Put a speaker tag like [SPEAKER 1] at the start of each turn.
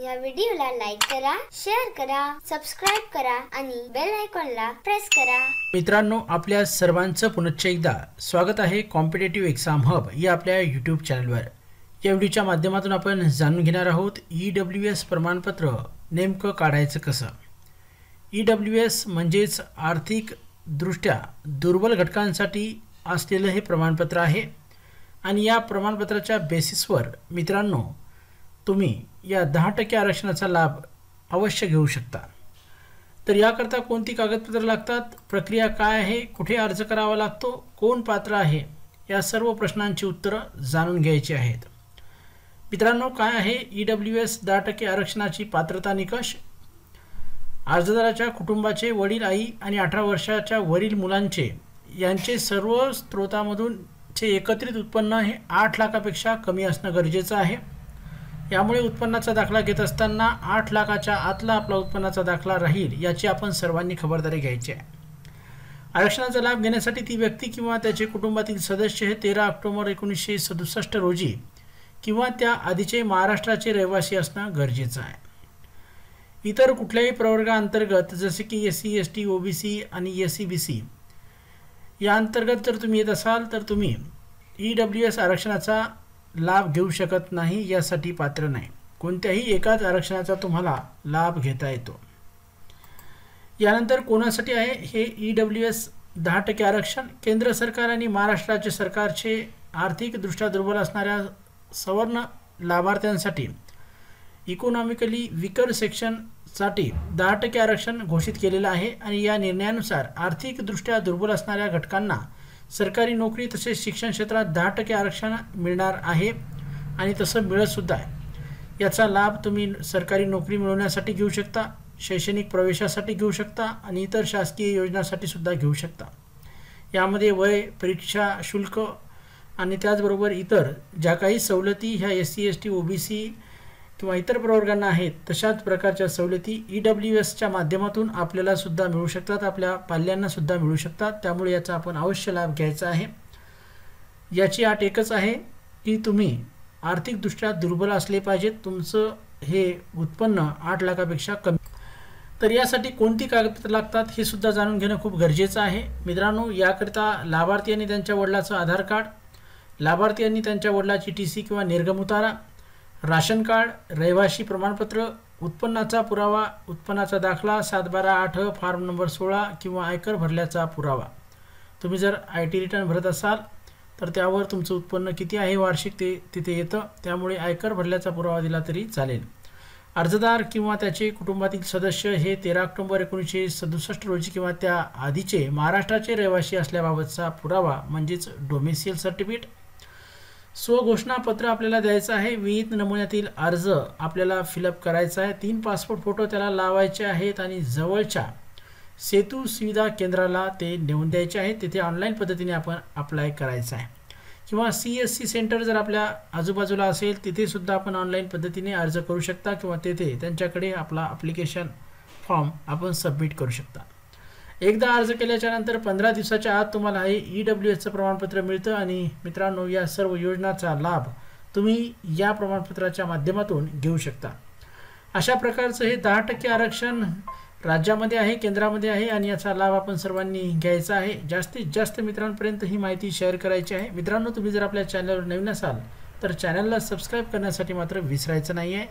[SPEAKER 1] या व्हिडिओला लाईक करा, शेअर करा, सबस्क्राइब करा आणि बेल आयकॉनला प्रेस करा।
[SPEAKER 2] मित्रांनो, आपल्या सर्वांचं पुनश्च एकदा स्वागत आहे कॉम्पिटिटिव्ह एक्झाम हब या आपल्या यूट्यूब चॅनलवर। या व्हिडिओच्या माध्यमातून आपण जाणून घेणार आहोत EWS प्रमाणपत्र नेमकं काढायचं कसं। EWS म्हणजेच आर्थिक दृष्ट्या दुर्बल घटकांसाठी असलेलं हे प्रमाणपत्र आहे आणि या प्रमाणपत्राच्या बेसिसवर मित्रांनो तुम्ही या 10% आरक्षणाचा लाभ अवश्य घेऊ शकता। तर याकरता कोणती कागदपत्रे लागतात, प्रक्रिया काय आहे, कुठे अर्ज करावा लागतो, कोण पात्र आहे, या सर्व प्रश्नांची उत्तरं जाणून घ्यायची आहेत। मित्रांनो, काय आहे EWS 10% आरक्षणाची पात्रता निकष? अर्जदाराच्या कुटुंबाचे वडील, आई आणि 18 वर्षाच्या वरील मुलांचे यांचे सर्व स्त्रोतांमधून चे एकत्रित उत्पन्न हे 8 लाखापेक्षा कमी असणं गरजेचं आहे। यामुळे उत्पन्नाचा दाखला घेत असताना 8 लाखाच्या आतला आपला उत्पन्नाचा दाखला राहील याची आपण सर्वांनी खबरदारी घ्यायची आहे। आरक्षणाचा लाभ घेण्यासाठी ती व्यक्ती किंवा त्याचे कुटुंबातील सदस्य हे 13 ऑक्टोबर 1967 रोजी किंवा त्या आधीचे महाराष्ट्राचे रहिवासी असणं गरजेचं आहे। इतर कुठल्याही प्रवर्गाअंतर्गत जसे की SC ST OBC आणि SC BC या अंतर्गत जर तुम्ही येत असाल तर तुम्ही EWS आरक्षणाचा लाभ घेऊ शकत नाही, यासाठी पात्र नाही। कोणत्याही एकाच आरक्षणाचा तुम्हाला लाभ घेता येतो। यानंतर कोणासाठी आहे हे EWS 10% आरक्षण? केंद्र सरकार आणि महाराष्ट्र राज्य सरकारचे आर्थिकदृष्ट्या दुर्बल असणाऱ्या सवर्ण लाभार्थ्यांसाठी इकॉनॉमिकली वीकर सेक्शनसाठी 10% आरक्षण घोषित केलेलं आहे आणि या निर्णयानुसार आर्थिकदृष्ट्या दुर्बल असणाऱ्या घटकांना सरकारी नोकरी तसेच शिक्षण क्षेत्रात 10% आरक्षण मिळणार आहे आणि तसं मिळत सुद्धा आहे। याचा लाभ तुम्ही सरकारी नोकरी मिळवण्यासाठी घेऊ शकता, शैक्षणिक प्रवेशासाठी घेऊ शकता आणि इतर शासकीय योजनांसाठी सुद्धा घेऊ शकता। यामध्ये वय, परीक्षा शुल्क आणि त्याचबरोबर इतर ज्या काही सवलती ह्या SC ST OBC किंवा इतर प्रवर्गांना आहेत तशाच प्रकारच्या सवलती EWSच्या माध्यमातून आपल्याला सुद्धा मिळू शकतात, आपल्या पाल्यांना सुद्धा मिळू शकतात। त्यामुळे याचा आपण अवश्य लाभ घ्यायचा आहे। याची अट एकच आहे की तुम्ही आर्थिकदृष्ट्या दुर्बल असले पाहिजेत, तुमचं हे उत्पन्न 8 लाखापेक्षा कमी। तर यासाठी कोणती कागदपत्रे लागतात हे सुद्धा जाणून घेणं खूप गरजेचं आहे। मित्रांनो, याकरिता लाभार्थी आणि त्यांच्या वडिलांचं आधार कार्ड, लाभार्थी आणि त्यांच्या वडिलांची TC किंवा निर्गम उतारा, राशन कार्ड, रहिवासी प्रमाणपत्र, उत्पन्नाचा पुरावा, उत्पन्नाचा दाखला 7/12/8 फॉर्म नंबर 16 किंवा आयकर भरल्याचा पुरावा। तुम्ही जर IT रिटर्न भरत असाल तर त्यावर तुमचं उत्पन्न किती आहे वार्षिक ते तिथे येतं, त्यामुळे आयकर भरल्याचा पुरावा दिला तरी चालेल। अर्जदार किंवा त्याचे कुटुंबातील सदस्य हे 13 ऑक्टोबर 1967 रोजी किंवा त्या आधीचे महाराष्ट्राचे रहिवासी असल्याबाबतचा पुरावा म्हणजेच डोमेसियल सर्टिफिकेट। स्वघोषणापत्र आपल्याला द्यायचं आहे। विहित नमुन्यातील अर्ज आपल्याला फिलअप करायचा आहे। 3 पासपोर्ट फोटो त्याला लावायचे आहेत आणि जवळच्या सेतू सुविधा केंद्राला ते नेऊन द्यायचे आहेत। तिथे ऑनलाईन पद्धतीने आपण अप्लाय करायचं आहे किंवा CSC सेंटर जर आपल्या आजूबाजूला असेल तिथे सुद्धा आपण ऑनलाईन पद्धतीने अर्ज करू शकता किंवा तेथे त्यांच्याकडे आपला ॲप्लिकेशन फॉर्म आपण सबमिट करू शकता। एकदा अर्ज केल्याच्या नंतर 15 दिवसाच्या आत तुम्हाला हे EWSचं प्रमाणपत्र मिळतं आणि मित्रांनो, या सर्व योजनांचा लाभ तुम्ही या प्रमाणपत्राच्या माध्यमातून घेऊ शकता। अशा प्रकारचं हे 10% आरक्षण राज्यामध्ये आहे, केंद्रामध्ये आहे आणि याचा लाभ आपण सर्वांनी घ्यायचा आहे। जास्तीत जास्त मित्रांपर्यंत ही माहिती शेअर करायची आहे। मित्रांनो, तुम्ही जर आपल्या चॅनलवर नवीन असाल तर चॅनलला सबस्क्राईब करण्यासाठी मात्र विसरायचं नाही आहे।